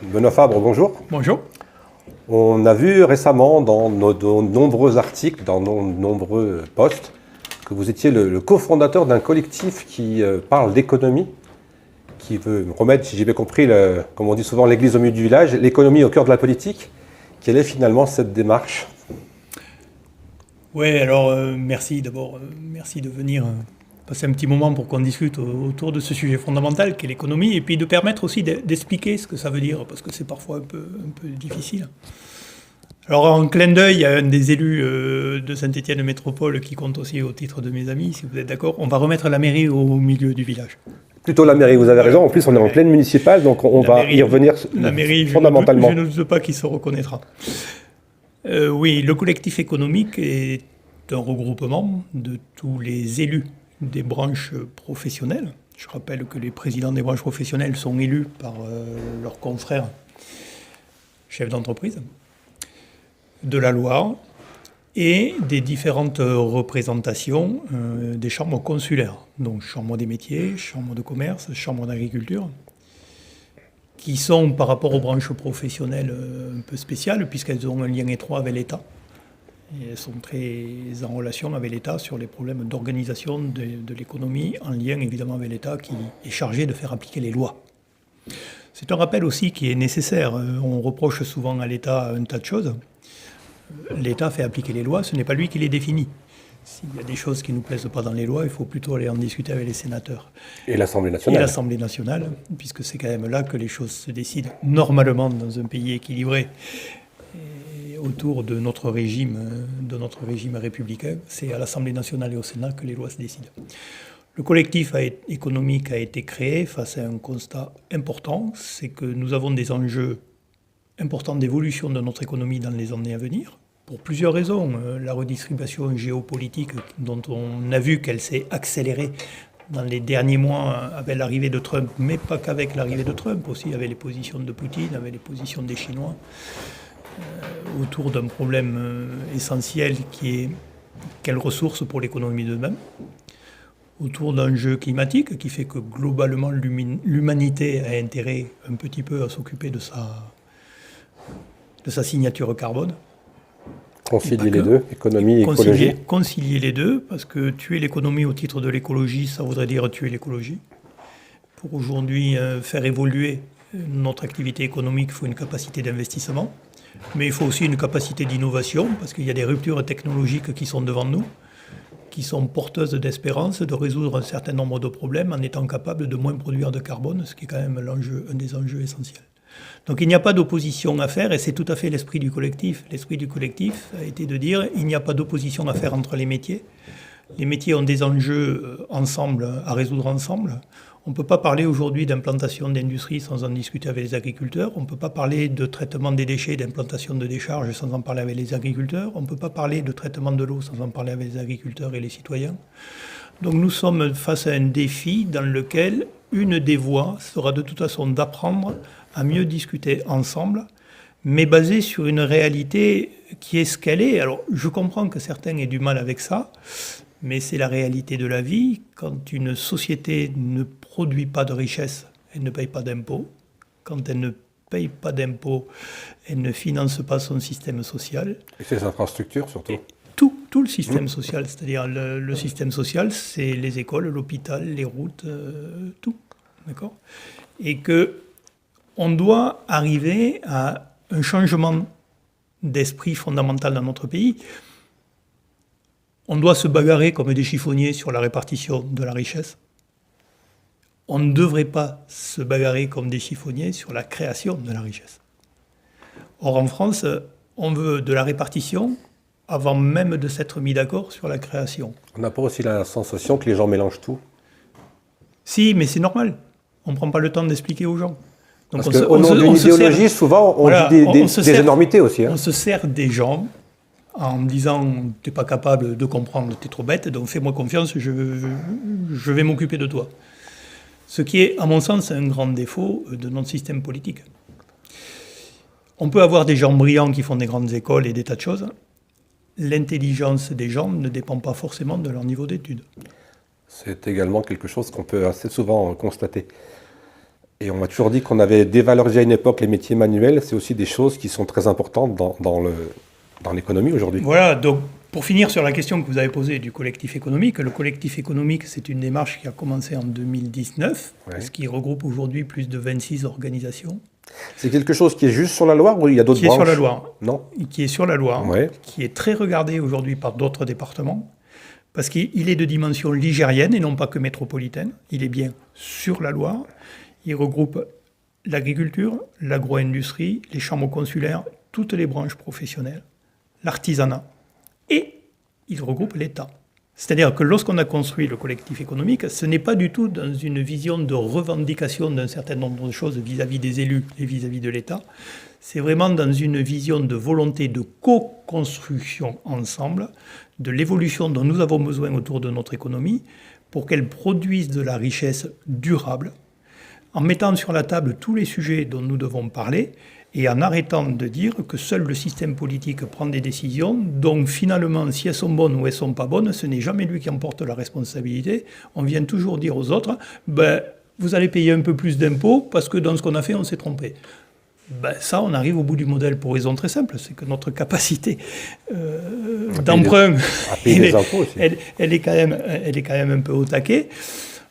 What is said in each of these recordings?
Benoît Fabre, bonjour. Bonjour. On a vu récemment dans nos nombreux articles, dans nos nombreux posts, que vous étiez le cofondateur d'un collectif qui parle d'économie, qui veut remettre, si j'ai bien compris, comme on dit souvent, l'église au milieu du village, l'économie au cœur de la politique. Quelle est finalement cette démarche ? Oui, alors merci d'abord, merci de venir passer un petit moment pour qu'on discute autour de ce sujet fondamental qu'est l'économie, et puis de permettre aussi d'expliquer ce que ça veut dire, parce que c'est parfois un peu difficile. Alors en clin d'œil, il y a un des élus de Saint-Étienne Métropole qui compte aussi au titre de mes amis, si vous êtes d'accord, on va remettre la mairie au milieu du village. Plutôt la mairie, vous avez raison. En plus, on est en pleine municipale, donc on va y revenir fondamentalement. Je ne doute pas qu'il se reconnaîtra. Oui, le collectif économique est un regroupement de tous les élus des branches professionnelles. Je rappelle que les présidents des branches professionnelles sont élus par leurs confrères chefs d'entreprise de la Loire et des différentes représentations des chambres consulaires, donc chambre des métiers, chambre de commerce, chambre d'agriculture, qui sont par rapport aux branches professionnelles un peu spéciales puisqu'elles ont un lien étroit avec l'État. Et elles sont très en relation avec l'État sur les problèmes d'organisation de l'économie, en lien évidemment avec l'État qui est chargé de faire appliquer les lois. C'est un rappel aussi qui est nécessaire. On reproche souvent à l'État un tas de choses. L'État fait appliquer les lois, ce n'est pas lui qui les définit. S'il y a des choses qui ne nous plaisent pas dans les lois, il faut plutôt aller en discuter avec les sénateurs. Et l'Assemblée nationale. Et l'Assemblée nationale, puisque c'est quand même là que les choses se décident normalement dans un pays équilibré. Et autour de notre régime républicain, c'est à l'Assemblée nationale et au Sénat que les lois se décident. Le collectif économique a été créé face à un constat important, c'est que nous avons des enjeux importants d'évolution de notre économie dans les années à venir, pour plusieurs raisons. La redistribution géopolitique dont on a vu qu'elle s'est accélérée dans les derniers mois avec l'arrivée de Trump, mais pas qu'avec l'arrivée de Trump, aussi avec les positions de Poutine, avec les positions des Chinois, autour d'un problème essentiel qui est quelles ressources pour l'économie d'eux-mêmes, autour d'enjeux climatiques qui fait que globalement l'humanité a intérêt un petit peu à s'occuper de sa signature carbone. Concilier les deux, économie et écologie. Concilier les deux, parce que tuer l'économie au titre de l'écologie, ça voudrait dire tuer l'écologie. Pour aujourd'hui faire évoluer notre activité économique, il faut une capacité d'investissement. Mais il faut aussi une capacité d'innovation, parce qu'il y a des ruptures technologiques qui sont devant nous, qui sont porteuses d'espérance de résoudre un certain nombre de problèmes en étant capables de moins produire de carbone, ce qui est quand même un des enjeux essentiels. Donc il n'y a pas d'opposition à faire, et c'est tout à fait l'esprit du collectif. L'esprit du collectif a été de dire il n'y a pas d'opposition à faire entre les métiers. Les métiers ont des enjeux ensemble, à résoudre ensemble. On ne peut pas parler aujourd'hui d'implantation d'industrie sans en discuter avec les agriculteurs. On ne peut pas parler de traitement des déchets, d'implantation de décharges sans en parler avec les agriculteurs. On ne peut pas parler de traitement de l'eau sans en parler avec les agriculteurs et les citoyens. Donc nous sommes face à un défi dans lequel une des voies sera de toute façon d'apprendre à mieux discuter ensemble, mais basée sur une réalité qui est ce qu'elle est. Alors je comprends que certains aient du mal avec ça, mais c'est la réalité de la vie. Quand une société ne produit pas de richesse, elle ne paye pas d'impôts. Quand elle ne paye pas d'impôts, elle ne finance pas son système social. Et ses infrastructures surtout. Tout le système social, c'est-à-dire le système social, c'est les écoles, l'hôpital, les routes, tout. D'accord ? Et qu'on doit arriver à un changement d'esprit fondamental dans notre pays. On doit se bagarrer comme des chiffonniers sur la répartition de la richesse. On ne devrait pas se bagarrer comme des chiffonniers sur la création de la richesse. Or, en France, on veut de la répartition avant même de s'être mis d'accord sur la création. On n'a pas aussi la sensation que les gens mélangent tout ? Si, mais c'est normal. On ne prend pas le temps d'expliquer aux gens. Donc parce qu'au nom d'une idéologie, souvent, on dit des énormités aussi. Hein. On se sert des gens en me disant « t'es pas capable de comprendre, t'es trop bête, donc fais-moi confiance, je vais m'occuper de toi ». Ce qui est, à mon sens, un grand défaut de notre système politique. On peut avoir des gens brillants qui font des grandes écoles et des tas de choses. L'intelligence des gens ne dépend pas forcément de leur niveau d'études. C'est également quelque chose qu'on peut assez souvent constater. Et on m'a toujours dit qu'on avait dévalorisé à une époque les métiers manuels. C'est aussi des choses qui sont très importantes dans l'économie aujourd'hui. Voilà, donc pour finir sur la question que vous avez posée du collectif économique, le collectif économique, c'est une démarche qui a commencé en 2019, ce qui regroupe aujourd'hui plus de 26 organisations. C'est quelque chose qui est juste sur la Loire ou il y a d'autres branches? Qui est sur la Loire. Non. Qui est sur la Loire, Ouais. qui est très regardé aujourd'hui par d'autres départements, parce qu'il est de dimension ligérienne et non pas que métropolitaine. Il est bien sur la Loire. Il regroupe l'agriculture, l'agro-industrie, les chambres consulaires, toutes les branches professionnelles, l'artisanat, et il regroupe l'État. C'est-à-dire que lorsqu'on a construit le collectif économique, ce n'est pas du tout dans une vision de revendication d'un certain nombre de choses vis-à-vis des élus et vis-à-vis de l'État. C'est vraiment dans une vision de volonté de co-construction ensemble de l'évolution dont nous avons besoin autour de notre économie pour qu'elle produise de la richesse durable, en mettant sur la table tous les sujets dont nous devons parler et en arrêtant de dire que seul le système politique prend des décisions, donc finalement, si elles sont bonnes ou elles ne sont pas bonnes, ce n'est jamais lui qui en porte la responsabilité. On vient toujours dire aux autres, vous allez payer un peu plus d'impôts parce que dans ce qu'on a fait, on s'est trompé. Ça, on arrive au bout du modèle pour raison très simple, c'est que notre capacité d'emprunt, elle est quand même un peu au taquet.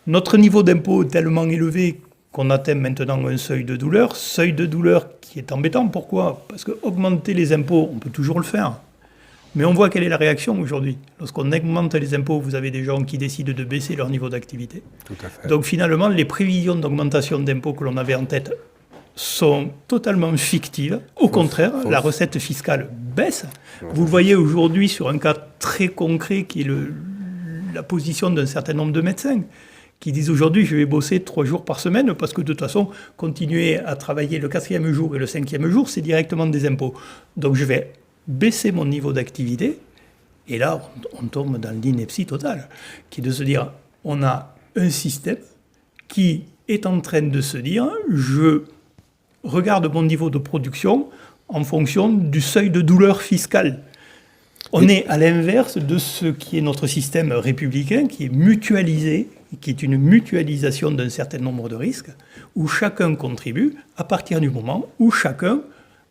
Notre niveau d'impôt est tellement élevé qu'on atteint maintenant un seuil de douleur qui est embêtant. Pourquoi ? Parce qu'augmenter les impôts, on peut toujours le faire. Mais on voit quelle est la réaction aujourd'hui. Lorsqu'on augmente les impôts, vous avez des gens qui décident de baisser leur niveau d'activité. Tout à fait. Donc finalement, les prévisions d'augmentation d'impôts que l'on avait en tête sont totalement fictives. Au contraire, la recette fiscale baisse. Vous le voyez aujourd'hui sur un cas très concret qui est la position d'un certain nombre de médecins qui disent aujourd'hui je vais bosser 3 jours par semaine parce que de toute façon, continuer à travailler le 4e jour et le 5e jour, c'est directement des impôts. Donc je vais baisser mon niveau d'activité et là, on tombe dans l'ineptie totale, qui est de se dire on a un système qui est en train de se dire je regarde mon niveau de production en fonction du seuil de douleur fiscale. On est à l'inverse de ce qui est notre système républicain, qui est mutualisé, qui est une mutualisation d'un certain nombre de risques, où chacun contribue à partir du moment où chacun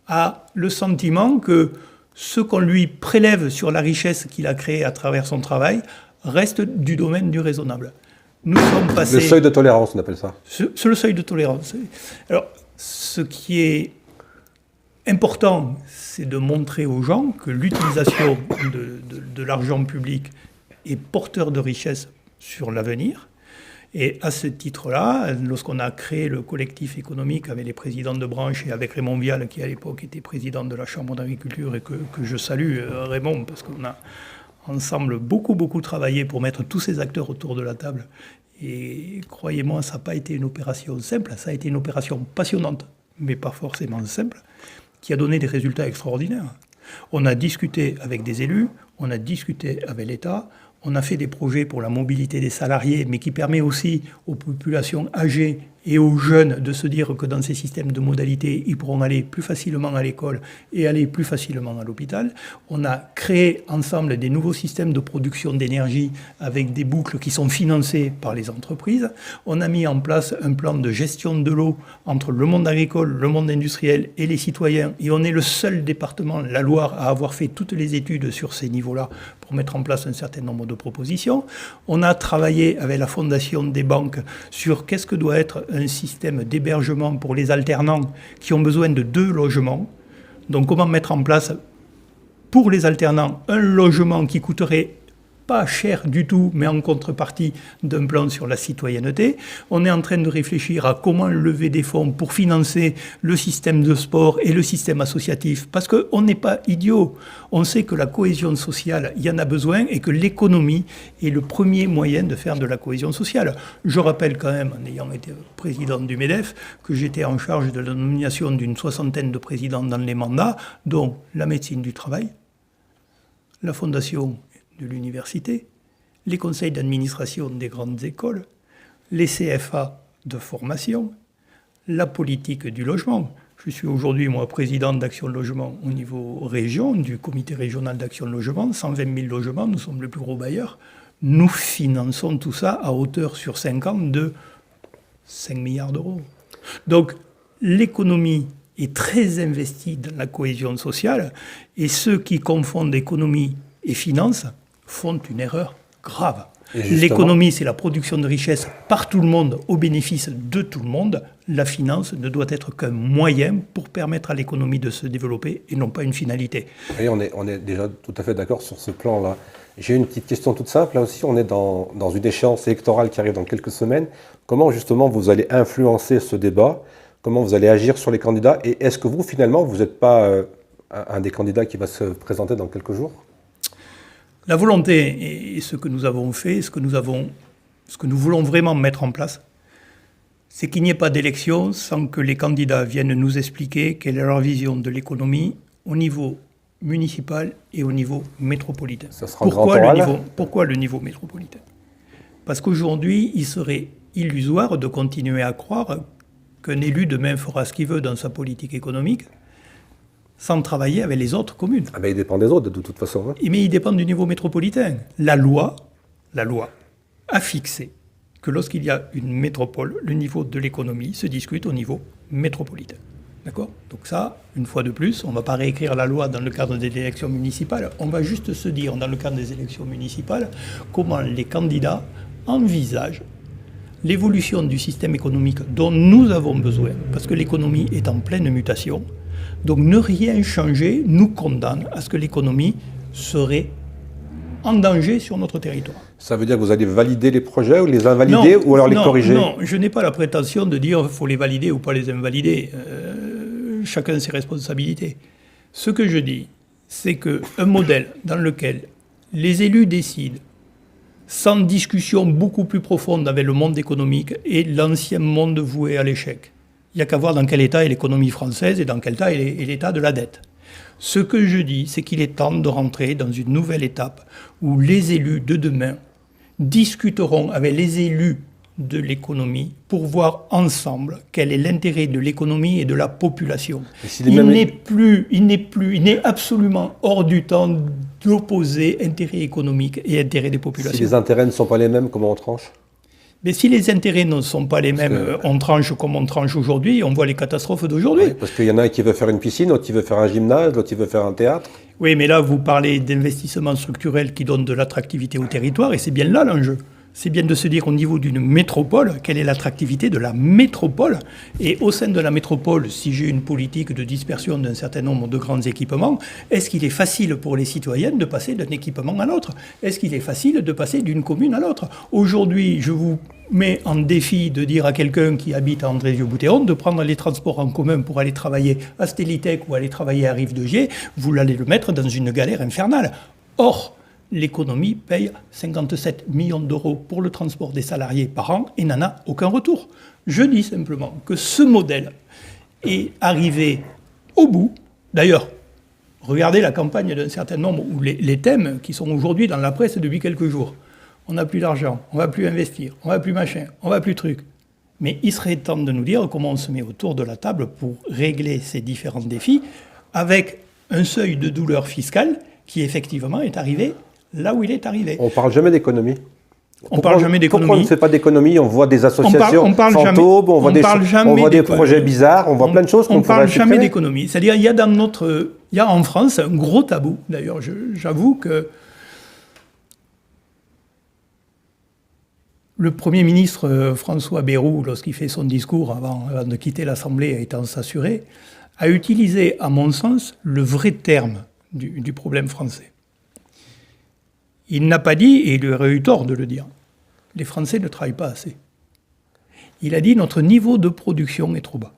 a le sentiment que ce qu'on lui prélève sur la richesse qu'il a créée à travers son travail reste du domaine du raisonnable. Nous sommes passés... Le seuil de tolérance, on appelle ça. C'est le seuil de tolérance. Alors, ce qui est important, c'est de montrer aux gens que l'utilisation de l'argent public est porteur de richesse sur l'avenir. Et à ce titre-là, lorsqu'on a créé le collectif économique avec les présidents de branche et avec Raymond Vial, qui à l'époque était président de la Chambre d'agriculture, et que je salue, Raymond, parce qu'on a ensemble beaucoup travaillé pour mettre tous ces acteurs autour de la table. Et croyez-moi, ça n'a pas été une opération simple, ça a été une opération passionnante, mais pas forcément simple, qui a donné des résultats extraordinaires. On a discuté avec des élus, on a discuté avec l'État, on a fait des projets pour la mobilité des salariés, mais qui permet aussi aux populations âgées et aux jeunes de se dire que dans ces systèmes de modalité, ils pourront aller plus facilement à l'école et aller plus facilement à l'hôpital. On a créé ensemble des nouveaux systèmes de production d'énergie avec des boucles qui sont financées par les entreprises. On a mis en place un plan de gestion de l'eau entre le monde agricole, le monde industriel et les citoyens. Et on est le seul département, la Loire, à avoir fait toutes les études sur ces niveaux-là pour mettre en place un certain nombre de propositions. On a travaillé avec la Fondation des banques sur qu'est-ce que doit être un système d'hébergement pour les alternants qui ont besoin de 2 logements. Donc comment mettre en place pour les alternants un logement qui coûterait pas cher du tout, mais en contrepartie d'un plan sur la citoyenneté. On est en train de réfléchir à comment lever des fonds pour financer le système de sport et le système associatif, parce qu'on n'est pas idiot. On sait que la cohésion sociale, il y en a besoin, et que l'économie est le premier moyen de faire de la cohésion sociale. Je rappelle quand même, en ayant été président du MEDEF, que j'étais en charge de la nomination d'une 60aine de présidents dans les mandats, dont la médecine du travail, la fondation de l'université, les conseils d'administration des grandes écoles, les CFA de formation, la politique du logement. Je suis aujourd'hui, moi, président d'Action Logement au niveau région, du comité régional d'Action Logement, 120 000 logements, nous sommes le plus gros bailleur. Nous finançons tout ça à hauteur sur 5 ans de 5 milliards d'euros. Donc, l'économie est très investie dans la cohésion sociale et ceux qui confondent économie et finance font une erreur grave. L'économie, c'est la production de richesses par tout le monde, au bénéfice de tout le monde. La finance ne doit être qu'un moyen pour permettre à l'économie de se développer et non pas une finalité. Oui, on est déjà tout à fait d'accord sur ce plan-là. J'ai une petite question toute simple. Là aussi, on est dans une échéance électorale qui arrive dans quelques semaines. Comment justement vous allez influencer ce débat? Comment vous allez agir sur les candidats? Et est-ce que vous, finalement, vous n'êtes pas un des candidats qui va se présenter dans quelques jours? La volonté et ce que nous avons fait, ce que nous voulons vraiment mettre en place, c'est qu'il n'y ait pas d'élection sans que les candidats viennent nous expliquer quelle est leur vision de l'économie au niveau municipal et au niveau métropolitain. Ça sera grand Pourquoi le niveau métropolitain? Parce qu'aujourd'hui, il serait illusoire de continuer à croire qu'un élu demain fera ce qu'il veut dans sa politique économique sans travailler avec les autres communes. Ah ben, il dépend des autres, de toute façon. Hein. Mais il dépend du niveau métropolitain. La loi a fixé que lorsqu'il y a une métropole, le niveau de l'économie se discute au niveau métropolitain. D'accord? Donc ça, une fois de plus, on ne va pas réécrire la loi dans le cadre des élections municipales. On va juste se dire, dans le cadre des élections municipales, comment les candidats envisagent l'évolution du système économique dont nous avons besoin, parce que l'économie est en pleine mutation. Donc ne rien changer nous condamne à ce que l'économie serait en danger sur notre territoire. Ça veut dire que vous allez valider les projets ou les invalider ou alors les corriger? Non, je n'ai pas la prétention de dire qu'il faut les valider ou pas les invalider. Chacun ses responsabilités. Ce que je dis, c'est qu'un modèle dans lequel les élus décident sans discussion beaucoup plus profonde avec le monde économique est l'ancien monde voué à l'échec. Il n'y a qu'à voir dans quel état est l'économie française et dans quel état est l'état de la dette. Ce que je dis, c'est qu'il est temps de rentrer dans une nouvelle étape où les élus de demain discuteront avec les élus de l'économie pour voir ensemble quel est l'intérêt de l'économie et de la population. Il n'est absolument hors du temps d'opposer intérêt économique et intérêt des populations. Si les intérêts ne sont pas les mêmes, comment on tranche? Mais si les intérêts ne sont pas les mêmes, on tranche comme on tranche aujourd'hui, et on voit les catastrophes d'aujourd'hui. Oui, parce qu'il y en a un qui veut faire une piscine, l'autre qui veut faire un gymnase, l'autre qui veut faire un théâtre. Oui, mais là, vous parlez d'investissements structurels qui donnent de l'attractivité au territoire, et c'est bien là l'enjeu. C'est bien de se dire au niveau d'une métropole, quelle est l'attractivité de la métropole. Et au sein de la métropole, si j'ai une politique de dispersion d'un certain nombre de grands équipements, est-ce qu'il est facile pour les citoyens de passer d'un équipement à l'autre? Est-ce qu'il est facile de passer d'une commune à l'autre? Aujourd'hui, je vous mets en défi de dire à quelqu'un qui habite à Andrézieux-Bouthéon de prendre les transports en commun pour aller travailler à Stélitech ou aller travailler à Rive-de-Gier, vous allez le mettre dans une galère infernale. Or, l'économie paye 57 millions d'euros pour le transport des salariés par an et n'en a aucun retour. Je dis simplement que ce modèle est arrivé au bout. D'ailleurs, regardez la campagne d'un certain nombre, ou les thèmes qui sont aujourd'hui dans la presse depuis quelques jours. On n'a plus d'argent, on ne va plus investir, on ne va plus machin, on ne va plus truc. Mais il serait temps de nous dire comment on se met autour de la table pour régler ces différents défis avec un seuil de douleur fiscale qui effectivement est arrivé là où il est arrivé. On ne parle jamais d'économie. On parle jamais d'économie. Pourquoi on ne fait pas d'économie? On voit des associations fantômes, on voit des projets bizarres, on voit plein de choses qu'on pourrait supprimer. On ne parle jamais d'économie. C'est-à-dire, il y a en France un gros tabou. D'ailleurs, j'avoue que le Premier ministre François Bayrou, lorsqu'il fait son discours avant de quitter l'Assemblée, étant s'assurer, a utilisé, à mon sens, le vrai terme du problème français. Il n'a pas dit, et il aurait eu tort de le dire, les Français ne travaillent pas assez. Il a dit notre niveau de production est trop bas.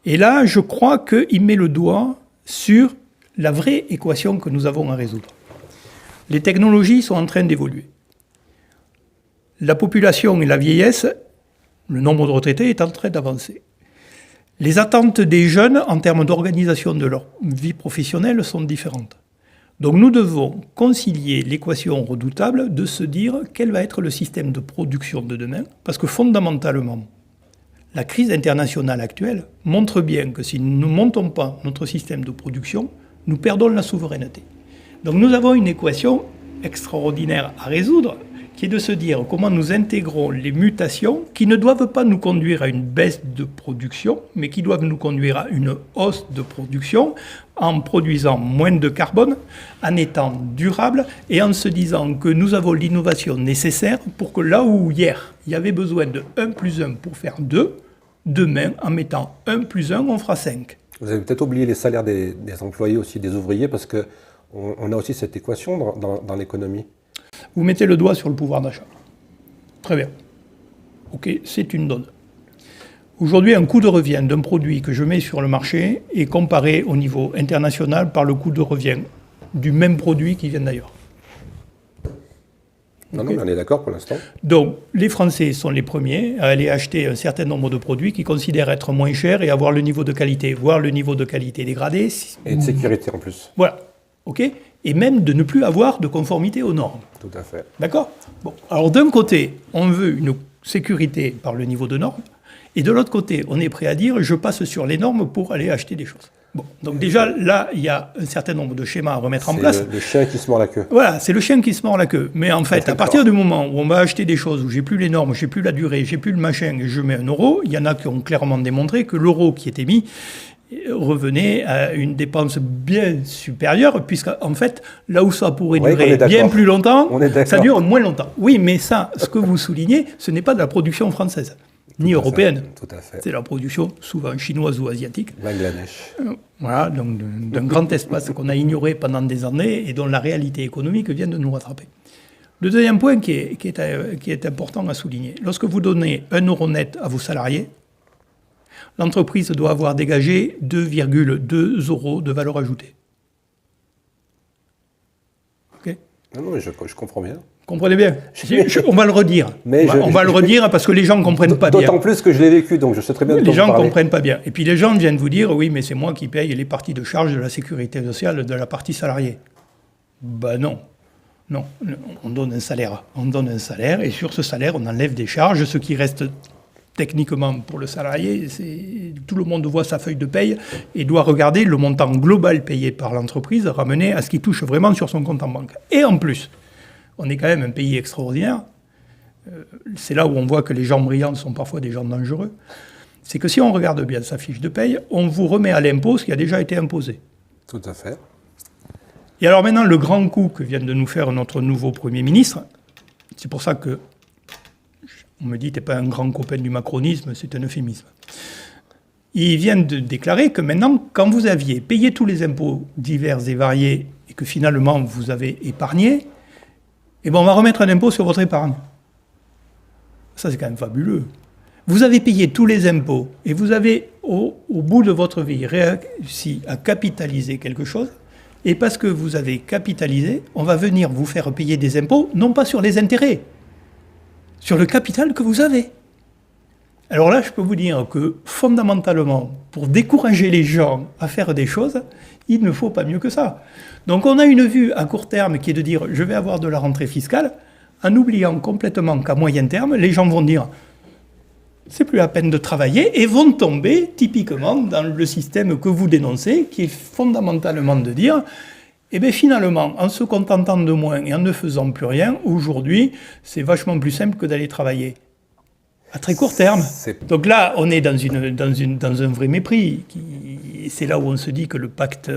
Et là, je crois qu'il met le doigt sur la vraie équation que nous avons à résoudre. Les technologies sont en train d'évoluer. La population et la vieillesse, le nombre de retraités est en train d'avancer. Les attentes des jeunes en termes d'organisation de leur vie professionnelle sont différentes. Donc nous devons concilier l'équation redoutable de se dire quel va être le système de production de demain, parce que fondamentalement, la crise internationale actuelle montre bien que si nous ne montons pas notre système de production, nous perdons la souveraineté. Donc nous avons une équation extraordinaire à résoudre, qui est de se dire comment nous intégrons les mutations qui ne doivent pas nous conduire à une baisse de production, mais qui doivent nous conduire à une hausse de production en produisant moins de carbone, en étant durable et en se disant que nous avons l'innovation nécessaire pour que là où hier il y avait besoin de 1 plus 1 pour faire 2, demain en mettant 1 plus 1 on fera 5. Vous avez peut-être oublié les salaires des employés aussi, des ouvriers, parce qu'on a aussi cette équation dans l'économie. Vous mettez le doigt sur le pouvoir d'achat. Très bien. Ok, c'est une donne. Aujourd'hui, un coût de revient d'un produit que je mets sur le marché est comparé au niveau international par le coût de revient du même produit qui vient d'ailleurs. Non, mais on est d'accord pour l'instant. Donc, les Français sont les premiers à aller acheter un certain nombre de produits qu'ils considèrent être moins chers et avoir le niveau de qualité, voire le niveau de qualité dégradé. Et de sécurité en plus. Voilà. OK ? Et même de ne plus avoir de conformité aux normes. Tout à fait. D'accord ? Bon. Alors, d'un côté, on veut une sécurité par le niveau de normes, et de l'autre côté, on est prêt à dire je passe sur les normes pour aller acheter des choses. Bon, donc déjà, là, il y a un certain nombre de schémas à remettre en place. C'est le chien qui se mord la queue. Voilà, c'est le chien qui se mord la queue. Mais en fait, à partir du moment où on va acheter des choses où j'ai plus les normes, j'ai plus la durée, j'ai plus le machin, et je mets un euro, il y en a qui ont clairement démontré que l'euro qui était mis revenait à une dépense bien supérieure, puisqu'en fait, là où ça pourrait durer bien plus longtemps, ça dure moins longtemps. Oui, mais ça, ce que vous soulignez, ce n'est pas de la production française. Ni européenne. Tout à fait. C'est la production souvent chinoise ou asiatique. Bangladesh. Voilà, donc d'un grand espace qu'on a ignoré pendant des années et dont la réalité économique vient de nous rattraper. Le deuxième point qui est important à souligner, lorsque vous donnez 1 euro net à vos salariés, l'entreprise doit avoir dégagé 2,2 euros de valeur ajoutée. OK ? Non, mais je comprends bien. Comprenez bien. On va le redire. On va le redire parce que les gens ne comprennent pas bien. D'autant plus que je l'ai vécu, donc je sais très bien de quoi Les gens vous ne parlez. comprennent pas bien. Et puis les gens viennent vous dire, oui, mais c'est moi qui paye les parties de charge de la sécurité sociale de la partie salariée. Ben non. Non. On donne un salaire. On donne un salaire et sur ce salaire, on enlève des charges. Ce qui reste techniquement pour le salarié, c'est tout le monde voit sa feuille de paye et doit regarder le montant global payé par l'entreprise ramené à ce qui touche vraiment sur son compte en banque. Et en plus, on est quand même un pays extraordinaire. C'est là où on voit que les gens brillants sont parfois des gens dangereux. C'est que si on regarde bien sa fiche de paye, on vous remet à l'impôt ce qui a déjà été imposé. Tout à fait. Et alors maintenant, le grand coup que vient de nous faire notre nouveau Premier ministre, c'est pour ça que on me dit, t'es pas un grand copain du macronisme, c'est un euphémisme. Il vient de déclarer que maintenant, quand vous aviez payé tous les impôts divers et variés et que finalement vous avez épargné, eh ben on va remettre un impôt sur votre épargne. Ça, c'est quand même fabuleux. Vous avez payé tous les impôts et vous avez, au bout de votre vie, réussi à capitaliser quelque chose. Et parce que vous avez capitalisé, on va venir vous faire payer des impôts, non pas sur les intérêts, sur le capital que vous avez. Alors là, je peux vous dire que fondamentalement, pour décourager les gens à faire des choses, il ne faut pas mieux que ça. Donc on a une vue à court terme qui est de dire « je vais avoir de la rentrée fiscale », en oubliant complètement qu'à moyen terme, les gens vont dire « c'est plus la peine de travailler » et vont tomber typiquement dans le système que vous dénoncez, qui est fondamentalement de dire « eh bien finalement, en se contentant de moins et en ne faisant plus rien, aujourd'hui, c'est vachement plus simple que d'aller travailler ». À très court terme. Donc là, on est dans un vrai mépris. C'est là où on se dit que le pacte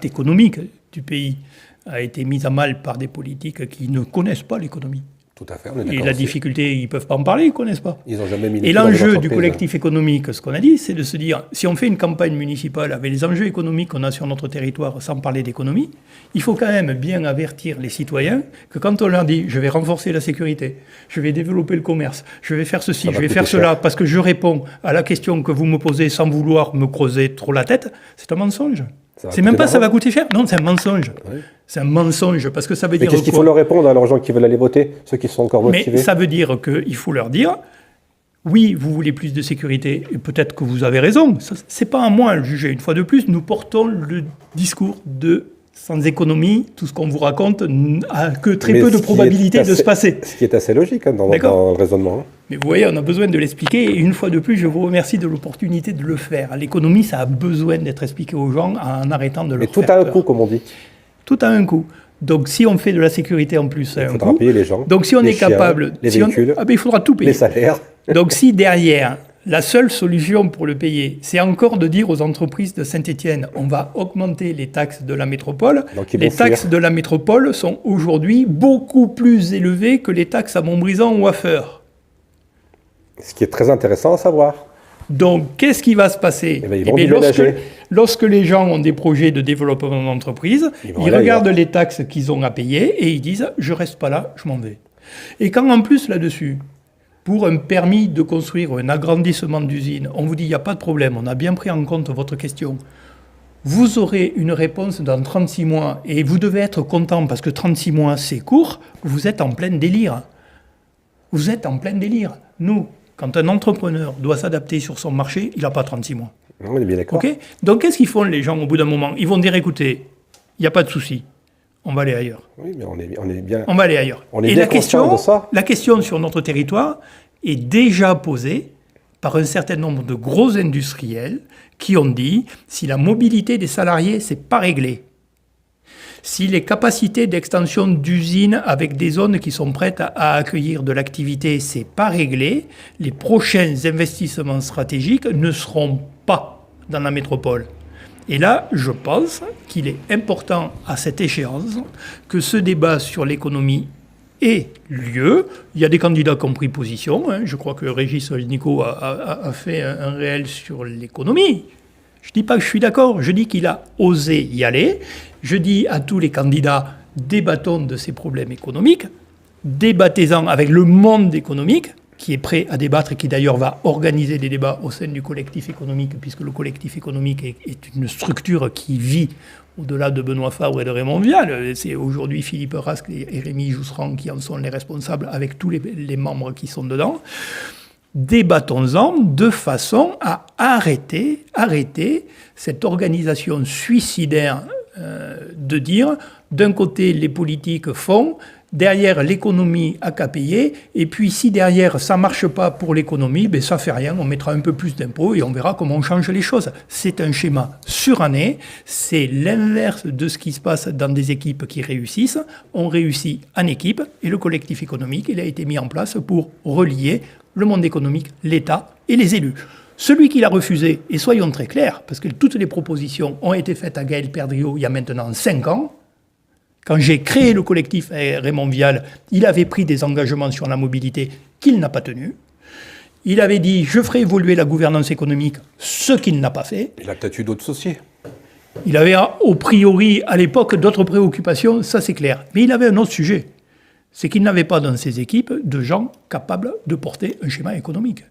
économique du pays a été mis à mal par des politiques qui ne connaissent pas l'économie. Tout à fait, on est d'accord. Et la difficulté, ils ne peuvent pas en parler, ils ne connaissent pas. Ils n'ont jamais mis les Et pieds dans les l'enjeu du entreprises. collectif économique, ce qu'on a dit, c'est de se dire, si on fait une campagne municipale avec les enjeux économiques qu'on a sur notre territoire, sans parler d'économie, il faut quand même bien avertir les citoyens que quand on leur dit « je vais renforcer la sécurité, je vais développer le commerce, je vais faire ceci, je vais faire cela, parce que je réponds à la question que vous me posez sans vouloir me creuser trop la tête », c'est un mensonge. C'est même pas ça va coûter cher. Non, c'est un mensonge. Oui. C'est un mensonge parce que ça veut dire. Mais qu'est-ce qu'il faut leur répondre à leurs gens qui veulent aller voter, ceux qui sont encore motivés? Mais ça veut dire qu'il faut leur dire oui, vous voulez plus de sécurité et peut-être que vous avez raison. C'est pas à moi à le juger. Une fois de plus, nous portons le discours de sans économie, tout ce qu'on vous raconte a que très peu de probabilité de se passer. Ce qui est assez logique hein, dans le raisonnement. Mais vous voyez, on a besoin de l'expliquer. Et une fois de plus, je vous remercie de l'opportunité de le faire. L'économie, ça a besoin d'être expliqué aux gens en arrêtant de le faire. Mais tout a un coût, comme on dit. Tout a un coût. Donc si on fait de la sécurité en plus, ça a Il un faudra coût. payer les gens, Donc si on les est chiens, capable... les si on- véhicules, Ah ben, il faudra tout payer. les salaires. Donc si derrière, la seule solution pour le payer, c'est encore de dire aux entreprises de Saint-Étienne, on va augmenter les taxes de la métropole. Donc, ils Les vont fuir. taxes de la métropole sont aujourd'hui beaucoup plus élevées que les taxes à Montbrison ou à Feur. Ce qui est très intéressant à savoir. Donc, qu'est-ce qui va se passer? Eh ben, ils vont déménager. Lorsque les gens ont des projets de développement d'entreprise, Ils vont ils aller regardent ailleurs. les taxes qu'ils ont à payer et ils disent « je reste pas là, je m'en vais ». Et quand en plus là-dessus, pour un permis de construire un agrandissement d'usine, on vous dit « il n'y a pas de problème, on a bien pris en compte votre question », vous aurez une réponse dans 36 mois et vous devez être content parce que 36 mois c'est court, vous êtes en plein délire. Vous êtes en plein délire. Nous, quand un entrepreneur doit s'adapter sur son marché, il n'a pas 36 mois. On est bien d'accord. Ok. Donc, qu'est-ce qu'ils font les gens au bout d'un moment? Ils vont dire, écoutez, il n'y a pas de souci, on va aller ailleurs. Oui, mais on est bien. On va aller ailleurs. On est Et bien la conscient de ça. la question sur notre territoire est déjà posée par un certain nombre de gros industriels qui ont dit, si la mobilité des salariés, c'est pas réglé, si les capacités d'extension d'usines avec des zones qui sont prêtes à accueillir de l'activité, c'est pas réglé, les prochains investissements stratégiques ne seront pas dans la métropole. Et là, je pense qu'il est important à cette échéance que ce débat sur l'économie ait lieu. Il y a des candidats qui ont pris position. Je crois que Régis Nico a fait un réel sur l'économie. Je ne dis pas que je suis d'accord, je dis qu'il a osé y aller. Je dis à tous les candidats, débattons de ces problèmes économiques, débattez-en avec le monde économique, qui est prêt à débattre et qui d'ailleurs va organiser des débats au sein du collectif économique, puisque le collectif économique est une structure qui vit au-delà de Benoît Fabre et de Raymond Vial. C'est aujourd'hui Philippe Rasque et Rémi Jousserand qui en sont les responsables, avec tous les membres qui sont dedans. Débattons-en de façon à arrêter cette organisation suicidaire de dire, d'un côté, les politiques font, derrière, l'économie a qu'à payer, et puis si derrière, ça ne marche pas pour l'économie, ben ça ne fait rien, on mettra un peu plus d'impôts et on verra comment on change les choses. C'est un schéma suranné, c'est l'inverse de ce qui se passe dans des équipes qui réussissent. On réussit en équipe, et le collectif économique, il a été mis en place pour relier le monde économique, l'État et les élus. Celui qui l'a refusé, et soyons très clairs, parce que toutes les propositions ont été faites à Gaël Perdriau il y a maintenant 5 ans, quand j'ai créé le collectif Raymond Vial, il avait pris des engagements sur la mobilité qu'il n'a pas tenus. Il avait dit « je ferai évoluer la gouvernance économique », ce qu'il n'a pas fait. Il a peut-être eu d'autres soucis. Il avait, au priori, à l'époque, d'autres préoccupations, ça c'est clair. Mais il avait un autre sujet. C'est qu'il n'avait pas dans ses équipes de gens capables de porter un schéma économique.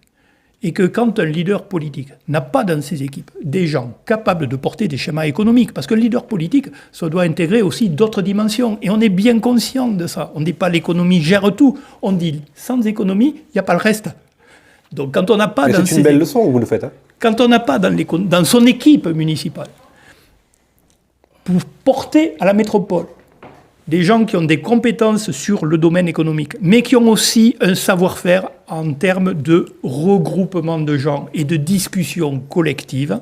Et que quand un leader politique n'a pas dans ses équipes des gens capables de porter des schémas économiques, parce que le leader politique, ça doit intégrer aussi d'autres dimensions, et on est bien conscient de ça. On ne dit pas l'économie gère tout, on dit sans économie, il n'y a pas le reste. Donc quand on n'a pas dans c'est une belle leçon que vous le faites. Hein. Quand on n'a pas dans son équipe municipale, pour porter à la métropole, des gens qui ont des compétences sur le domaine économique, mais qui ont aussi un savoir-faire en termes de regroupement de gens et de discussion collective,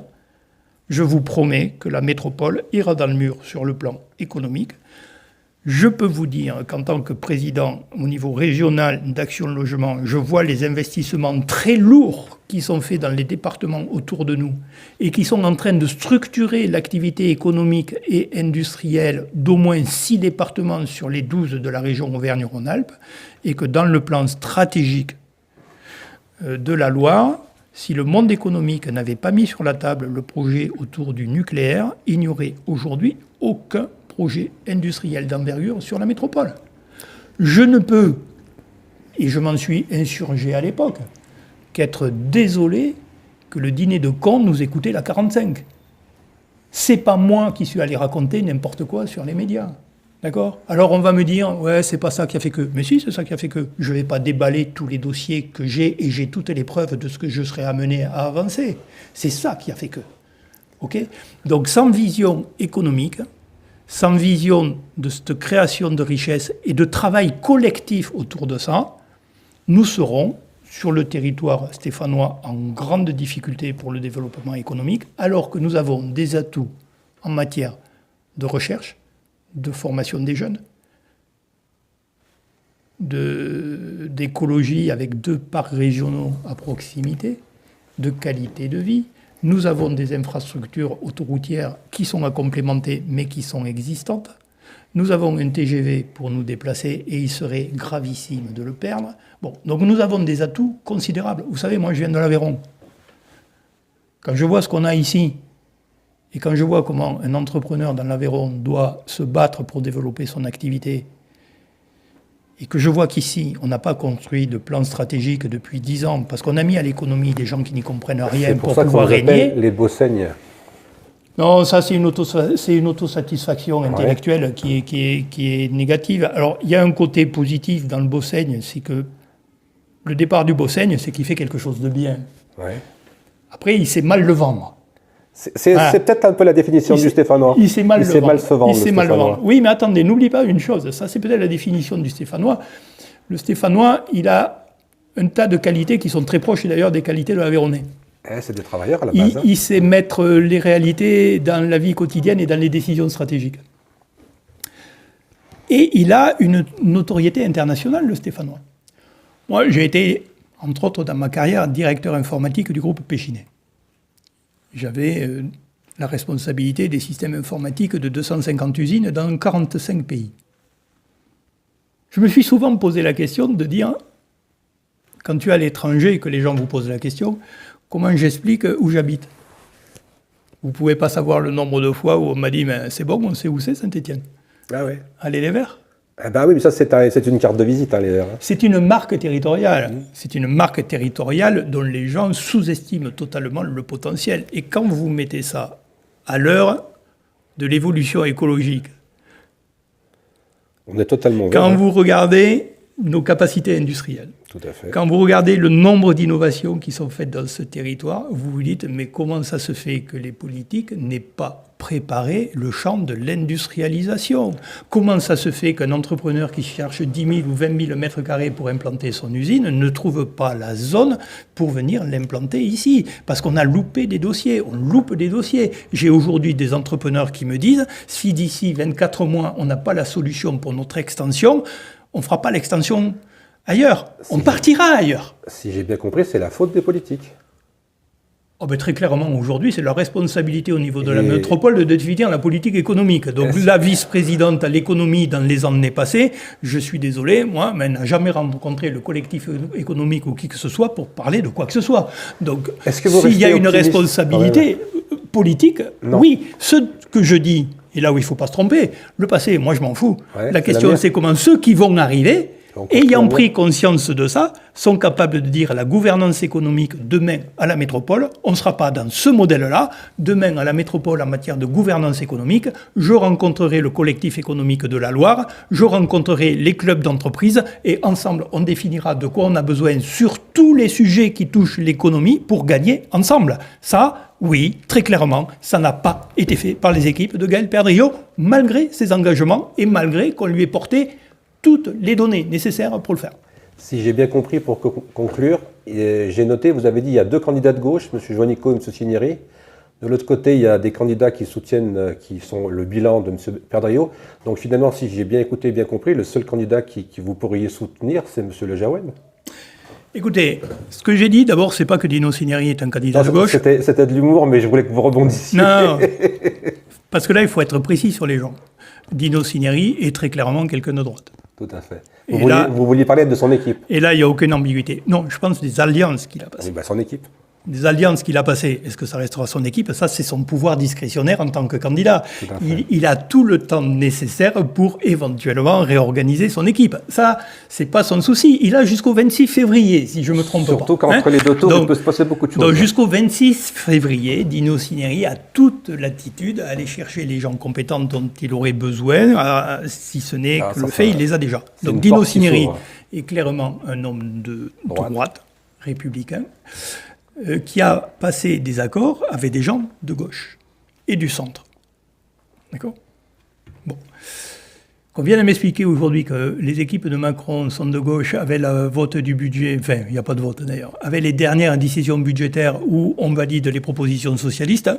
je vous promets que la métropole ira dans le mur sur le plan économique. Je peux vous dire qu'en tant que président au niveau régional d'Action Logement, je vois les investissements très lourds qui sont faits dans les départements autour de nous et qui sont en train de structurer l'activité économique et industrielle d'au moins 6 départements sur les 12 de la région Auvergne-Rhône-Alpes, et que dans le plan stratégique de la Loire, si le monde économique n'avait pas mis sur la table le projet autour du nucléaire, il n'y aurait aujourd'hui aucun projet industriel d'envergure sur la métropole. Je ne peux, et je m'en suis insurgé à l'époque, qu'être désolé que le dîner de cons nous ait coûté la 45. C'est pas moi qui suis allé raconter n'importe quoi sur les médias. D'accord ? Alors on va me dire, ouais, c'est pas ça qui a fait que. Mais si, c'est ça qui a fait que. Je vais pas déballer tous les dossiers que j'ai, et j'ai toutes les preuves de ce que je serais amené à avancer. C'est ça qui a fait que. Ok ? Donc sans vision économique, sans vision de cette création de richesse et de travail collectif autour de ça, nous serons, sur le territoire stéphanois, en grande difficulté pour le développement économique, alors que nous avons des atouts en matière de recherche, de formation des jeunes, d'écologie avec 2 parcs régionaux à proximité, de qualité de vie. Nous avons des infrastructures autoroutières qui sont à complémenter, mais qui sont existantes. Nous avons un TGV pour nous déplacer et il serait gravissime de le perdre. Bon, donc nous avons des atouts considérables. Vous savez, moi je viens de l'Aveyron. Quand je vois ce qu'on a ici, et quand je vois comment un entrepreneur dans l'Aveyron doit se battre pour développer son activité, et que je vois qu'ici, on n'a pas construit de plan stratégique depuis 10 ans, parce qu'on a mis à l'économie des gens qui n'y comprennent rien pour pouvoir régner. Les Beausseignes. Non, ça c'est une autosatisfaction intellectuelle qui est négative. Alors, il y a un côté positif dans le Beauseigne, c'est que le départ du Beauseigne, c'est qu'il fait quelque chose de bien. Ouais. Après, il sait mal le vendre. C'est peut-être un peu la définition du Stéphanois. Il sait mal se vendre. Il sait mal le vendre. Oui, mais attendez, n'oublie pas une chose. Ça, c'est peut-être la définition du Stéphanois. Le Stéphanois, il a un tas de qualités qui sont très proches, d'ailleurs, des qualités de l'Avéronais. C'est des travailleurs à la base. Il sait mettre les réalités dans la vie quotidienne et dans les décisions stratégiques. Et il a une notoriété internationale, le Stéphanois. Moi, j'ai été, entre autres dans ma carrière, directeur informatique du groupe Péchinet. J'avais la responsabilité des systèmes informatiques de 250 usines dans 45 pays. Je me suis souvent posé la question de dire, quand tu es à l'étranger et que les gens vous posent la question, comment j'explique où j'habite? Vous ne pouvez pas savoir le nombre de fois où on m'a dit, mais c'est bon, on sait où c'est Saint-Étienne. Ah oui. Allez les Verts. Ah ben oui, mais ça c'est une carte de visite, hein, les Verts. C'est une marque territoriale. C'est une marque territoriale dont les gens sous-estiment totalement le potentiel. Et quand vous mettez ça à l'heure de l'évolution écologique, on est totalement quand vert, vous regardez nos capacités industrielles, tout à fait. Quand vous regardez le nombre d'innovations qui sont faites dans ce territoire, vous vous dites, mais comment ça se fait que les politiques n'aient pas préparé le champ de l'industrialisation? Comment ça se fait qu'un entrepreneur qui cherche 10 000 ou 20 000 mètres carrés pour implanter son usine ne trouve pas la zone pour venir l'implanter ici? Parce qu'on a loupé des dossiers, on loupe des dossiers. J'ai aujourd'hui des entrepreneurs qui me disent, si d'ici 24 mois, on n'a pas la solution pour notre extension, on ne fera pas l'extension ailleurs. On partira ailleurs. Si j'ai bien compris, c'est la faute des politiques. Oh ben très clairement, aujourd'hui, c'est leur responsabilité au niveau de la métropole de définir la politique économique. Donc la vice-présidente à l'économie dans les années passées, je suis désolé, moi, mais elle n'a jamais rencontré le collectif économique ou qui que ce soit pour parler de quoi que ce soit. Donc s'il y a une responsabilité politique, oui, ce que je dis, et là où il ne faut pas se tromper, le passé, moi je m'en fous. La question c'est comment ceux qui vont arriver, ayant pris conscience de ça, sont capables de dire à la gouvernance économique demain à la métropole, on ne sera pas dans ce modèle-là, demain à la métropole en matière de gouvernance économique, je rencontrerai le collectif économique de la Loire, je rencontrerai les clubs d'entreprise et ensemble on définira de quoi on a besoin sur tous les sujets qui touchent l'économie pour gagner ensemble. Ça, oui, très clairement, ça n'a pas été fait par les équipes de Gaël Perdriau, malgré ses engagements et malgré qu'on lui ait porté toutes les données nécessaires pour le faire. Si j'ai bien compris, pour conclure, j'ai noté, vous avez dit, il y a 2 candidats de gauche, M. Juanico et M. Cinieri. De l'autre côté, il y a des candidats qui soutiennent, qui sont le bilan de M. Perdriau. Donc finalement, si j'ai bien écouté, bien compris, le seul candidat qui vous pourriez soutenir, c'est M. Le Jaouen. Écoutez, ce que j'ai dit, d'abord, c'est pas que Dino Cinieri est un candidat de gauche. C'était de l'humour, mais je voulais que vous rebondissiez. Non, parce que là, il faut être précis sur les gens. Dino Cinieri est très clairement quelqu'un de droite. Tout à fait. Vous vouliez parler de son équipe. Et là, il n'y a aucune ambiguïté. Non, je pense des alliances qu'il a passées. Oui, son équipe. Des alliances qu'il a passées. Est-ce que ça restera son équipe? Ça, c'est son pouvoir discrétionnaire en tant que candidat. Il a tout le temps nécessaire pour éventuellement réorganiser son équipe. Ça, c'est pas son souci. Il a jusqu'au 26 février, si je ne me trompe pas. Surtout qu'entre les deux tours, il peut se passer beaucoup de choses. Donc jusqu'au 26 février, Dino Cinieri a toute l'attitude à aller chercher les gens compétents dont il aurait besoin, si ce n'est que le fait, il les a déjà. Donc Dino Cinieri est clairement un homme de droite, républicain, qui a passé des accords avec des gens de gauche et du centre. D'accord ? Bon. Qu'on vienne m'expliquer aujourd'hui que les équipes de Macron sont de gauche avec le vote du budget, enfin, il n'y a pas de vote d'ailleurs, avec les dernières décisions budgétaires où on valide les propositions socialistes,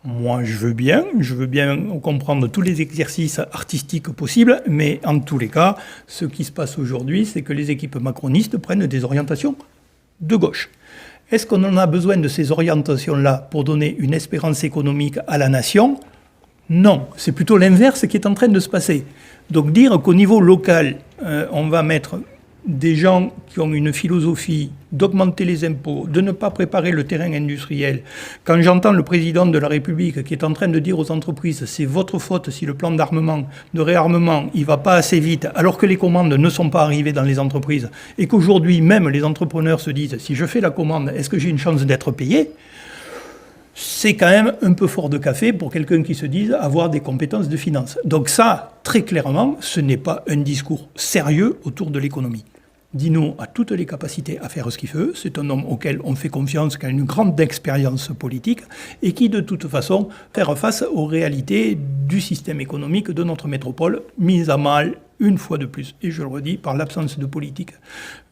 Moi, je veux bien comprendre tous les exercices artistiques possibles, mais en tous les cas, ce qui se passe aujourd'hui, c'est que les équipes macronistes prennent des orientations de gauche. Est-ce qu'on en a besoin de ces orientations-là pour donner une espérance économique à la nation ? Non, c'est plutôt l'inverse qui est en train de se passer. Donc dire qu'au niveau local, on va mettre des gens qui ont une philosophie d'augmenter les impôts, de ne pas préparer le terrain industriel. Quand j'entends le président de la République qui est en train de dire aux entreprises « c'est votre faute si le plan de réarmement, il ne va pas assez vite, alors que les commandes ne sont pas arrivées dans les entreprises, et qu'aujourd'hui même les entrepreneurs se disent « si je fais la commande, est-ce que j'ai une chance d'être payé ?» C'est quand même un peu fort de café pour quelqu'un qui se dise avoir des compétences de finance. Donc ça, très clairement, ce n'est pas un discours sérieux autour de l'économie. Dino a toutes les capacités à faire ce qu'il veut. C'est un homme auquel on fait confiance, qui a une grande expérience politique et qui, de toute façon, faire face aux réalités du système économique de notre métropole, mise à mal, une fois de plus, et je le redis, par l'absence de politique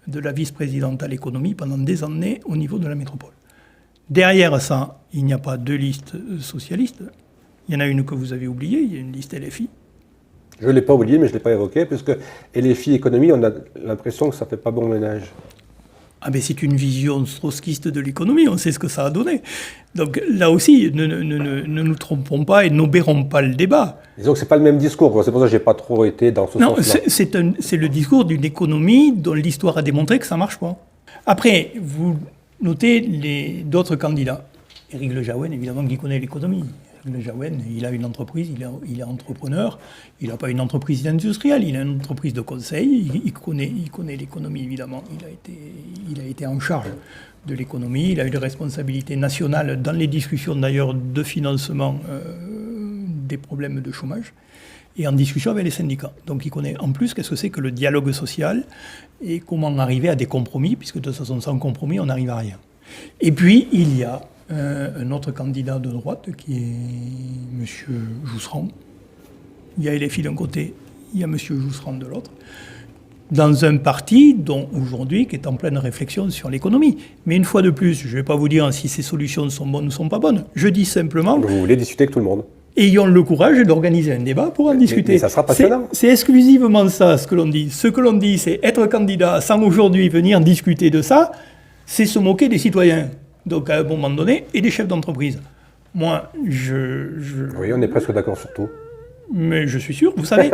de la vice-présidente à l'économie pendant des années au niveau de la métropole. Derrière ça, il n'y a pas deux listes socialistes. Il y en a une que vous avez oubliée, il y a une liste LFI. Je ne l'ai pas oublié, mais je ne l'ai pas évoqué, puisque LFI économie, on a l'impression que ça ne fait pas bon ménage. Ah ben c'est une vision trotskiste de l'économie, on sait ce que ça a donné. Donc là aussi, ne nous trompons pas et n'obérons pas le débat. Disons que ce n'est pas le même discours, c'est pour ça que je n'ai pas trop été dans ce sens-là. C'est le discours d'une économie dont l'histoire a démontré que ça ne marche pas. Après, vous notez d'autres candidats. Éric Le Jaouen, évidemment, qui connaît l'économie. Le Jaouen, il a une entreprise, il est entrepreneur, il n'a pas une entreprise industrielle, il a une entreprise de conseil, il connaît l'économie évidemment, il a été en charge de l'économie, il a eu des responsabilités nationales dans les discussions d'ailleurs de financement des problèmes de chômage et en discussion avec les syndicats. Donc il connaît en plus qu'est-ce que c'est que le dialogue social et comment arriver à des compromis, puisque de toute façon sans compromis on n'arrive à rien. Et puis il y a un autre candidat de droite qui est M. Jousserand. Il y a LFI d'un côté, il y a M. Jousserand de l'autre, dans un parti dont aujourd'hui qui est en pleine réflexion sur l'économie. Mais une fois de plus, je ne vais pas vous dire si ces solutions sont bonnes ou sont pas bonnes. Je dis simplement... Vous voulez discuter avec tout le monde. Ayons le courage d'organiser un débat pour en discuter. Mais ça sera passionnant. C'est exclusivement ça ce que l'on dit. Ce que l'on dit, c'est être candidat sans aujourd'hui venir discuter de ça, c'est se moquer des citoyens. Donc à un moment donné, et des chefs d'entreprise. Moi, Oui, on est presque d'accord sur tout. Mais je suis sûr, vous savez,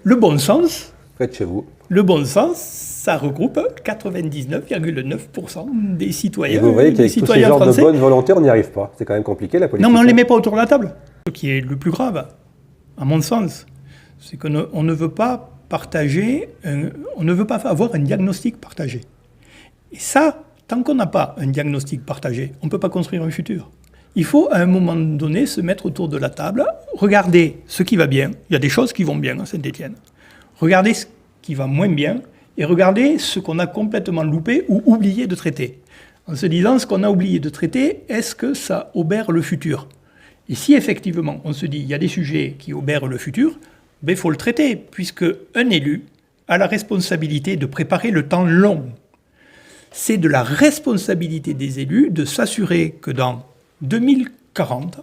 le bon sens... Près de chez vous. Le bon sens, ça regroupe 99,9% des citoyens. Et vous voyez qu'avec tous ces genres de bonne volonté, on n'y arrive pas. C'est quand même compliqué, la politique. Non, mais on ne les met pas autour de la table. Ce qui est le plus grave, à mon sens, c'est qu'on ne veut pas partager, on ne veut pas avoir un diagnostic partagé. Et ça... Tant qu'on n'a pas un diagnostic partagé, on ne peut pas construire un futur. Il faut à un moment donné se mettre autour de la table, regarder ce qui va bien. Il y a des choses qui vont bien à Saint-Étienne. Regarder ce qui va moins bien et regarder ce qu'on a complètement loupé ou oublié de traiter. En se disant, ce qu'on a oublié de traiter, est-ce que ça obère le futur ? Et si effectivement on se dit, il y a des sujets qui obèrent le futur, ben, il faut le traiter, puisque un élu a la responsabilité de préparer le temps long. C'est de la responsabilité des élus de s'assurer que dans 2040,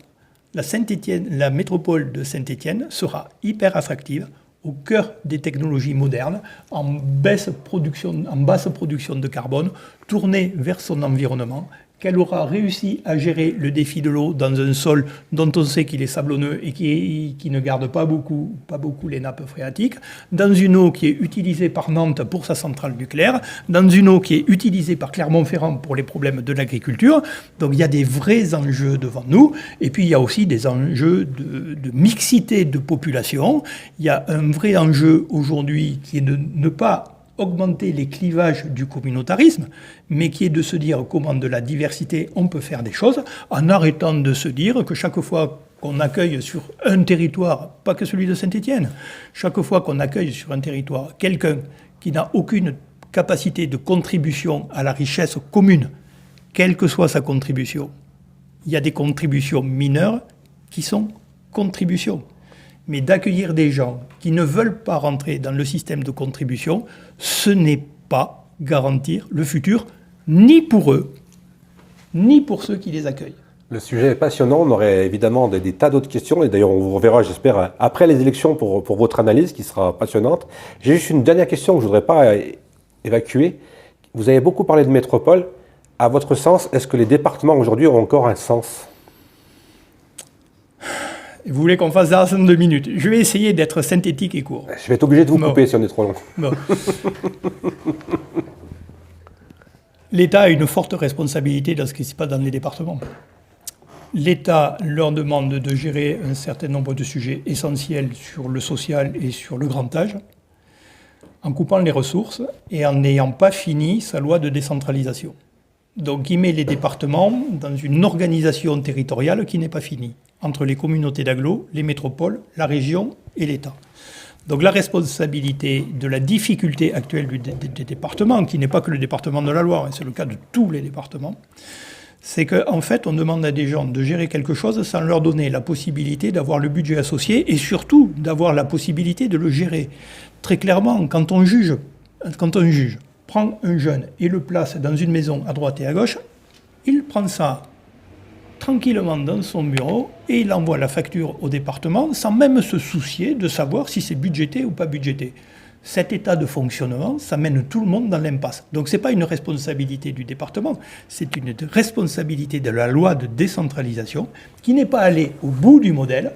la métropole de Saint-Étienne sera hyper attractive, au cœur des technologies modernes, en basse production de carbone, tournée vers son environnement, qu'elle aura réussi à gérer le défi de l'eau dans un sol dont on sait qu'il est sablonneux et qui ne garde pas beaucoup les nappes phréatiques, dans une eau qui est utilisée par Nantes pour sa centrale nucléaire, dans une eau qui est utilisée par Clermont-Ferrand pour les problèmes de l'agriculture. Donc il y a des vrais enjeux devant nous, et puis il y a aussi des enjeux de mixité de population. Il y a un vrai enjeu aujourd'hui qui est de ne pas augmenter les clivages du communautarisme, mais qui est de se dire comment de la diversité on peut faire des choses, en arrêtant de se dire que chaque fois qu'on accueille sur un territoire, pas que celui de Saint-Étienne, chaque fois qu'on accueille sur un territoire quelqu'un qui n'a aucune capacité de contribution à la richesse commune, quelle que soit sa contribution, il y a des contributions mineures qui sont contributions. Mais d'accueillir des gens qui ne veulent pas rentrer dans le système de contribution, ce n'est pas garantir le futur, ni pour eux, ni pour ceux qui les accueillent. Le sujet est passionnant, on aurait évidemment des tas d'autres questions, et d'ailleurs on vous reverra, j'espère, après les élections pour votre analyse qui sera passionnante. J'ai juste une dernière question que je ne voudrais pas évacuer. Vous avez beaucoup parlé de métropole. À votre sens, est-ce que les départements aujourd'hui ont encore un sens ? Vous voulez qu'on fasse ça en 2 minutes? Je vais essayer d'être synthétique et court. Je vais être obligé de vous couper si on est trop long. Bon. L'État a une forte responsabilité dans ce qui se passe dans les départements. L'État leur demande de gérer un certain nombre de sujets essentiels sur le social et sur le grand âge, en coupant les ressources et en n'ayant pas fini sa loi de décentralisation. Donc il met les départements dans une organisation territoriale qui n'est pas finie, entre les communautés d'agglo, les métropoles, la région et l'État. Donc la responsabilité de la difficulté actuelle des départements, qui n'est pas que le département de la Loire, c'est le cas de tous les départements, c'est qu'en fait, on demande à des gens de gérer quelque chose sans leur donner la possibilité d'avoir le budget associé et surtout d'avoir la possibilité de le gérer. Très clairement, quand on juge prend un jeune et le place dans une maison à droite et à gauche, il prend ça tranquillement dans son bureau et il envoie la facture au département sans même se soucier de savoir si c'est budgété ou pas budgété. Cet état de fonctionnement, ça mène tout le monde dans l'impasse. Donc ce n'est pas une responsabilité du département, c'est une responsabilité de la loi de décentralisation qui n'est pas allée au bout du modèle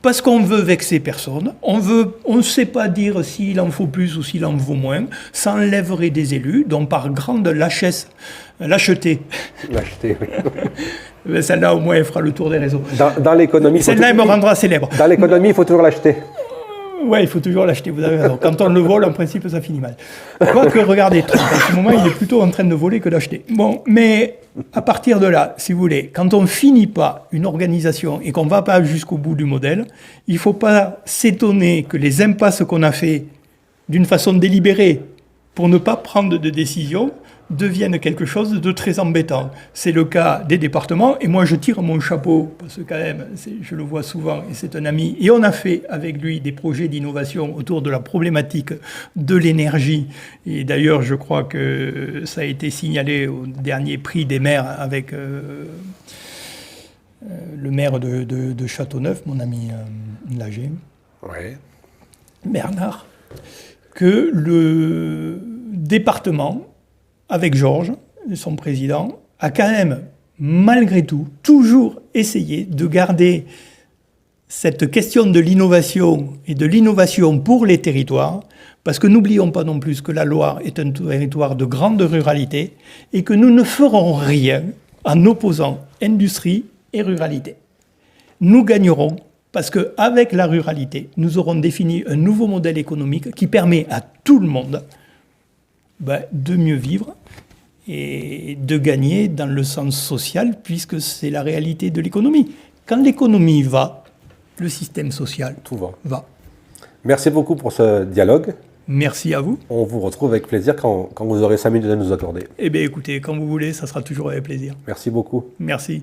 parce qu'on veut vexer personne, on ne sait pas dire s'il en faut plus ou s'il en faut moins, ça enlèverait des élus, dont par grande lâcheté. L'acheter, oui. Celle-là, au moins, elle fera le tour des réseaux. Dans l'économie... Celle-là, elle me rendra célèbre. Dans l'économie, il faut toujours l'acheter. Oui, il faut toujours l'acheter, vous avez raison. Quand on le vole, en principe, ça finit mal. Quoique, regardez, Trump, à ce moment, il est plutôt en train de voler que d'acheter. Bon, mais à partir de là, si vous voulez, quand on ne finit pas une organisation et qu'on ne va pas jusqu'au bout du modèle, il ne faut pas s'étonner que les impasses qu'on a fait d'une façon délibérée pour ne pas prendre de décision deviennent quelque chose de très embêtant. C'est le cas des départements, et moi je tire mon chapeau, parce que quand même, je le vois souvent, et c'est un ami, et on a fait avec lui des projets d'innovation autour de la problématique de l'énergie, et d'ailleurs je crois que ça a été signalé au dernier prix des maires avec le maire de Châteauneuf, mon ami Lager, Ouais. Bernard, que le département, avec Georges, son président, a quand même, malgré tout, toujours essayé de garder cette question de l'innovation et de l'innovation pour les territoires, parce que n'oublions pas non plus que la Loire est un territoire de grande ruralité et que nous ne ferons rien en opposant industrie et ruralité. Nous gagnerons parce qu'avec la ruralité, nous aurons défini un nouveau modèle économique qui permet à tout le monde de mieux vivre et de gagner dans le sens social, puisque c'est la réalité de l'économie. Quand l'économie va, le système social Tout va. Merci beaucoup pour ce dialogue. Merci à vous. On vous retrouve avec plaisir quand vous aurez 5 minutes à nous accorder. Eh bien écoutez, quand vous voulez, ça sera toujours avec plaisir. Merci beaucoup. Merci.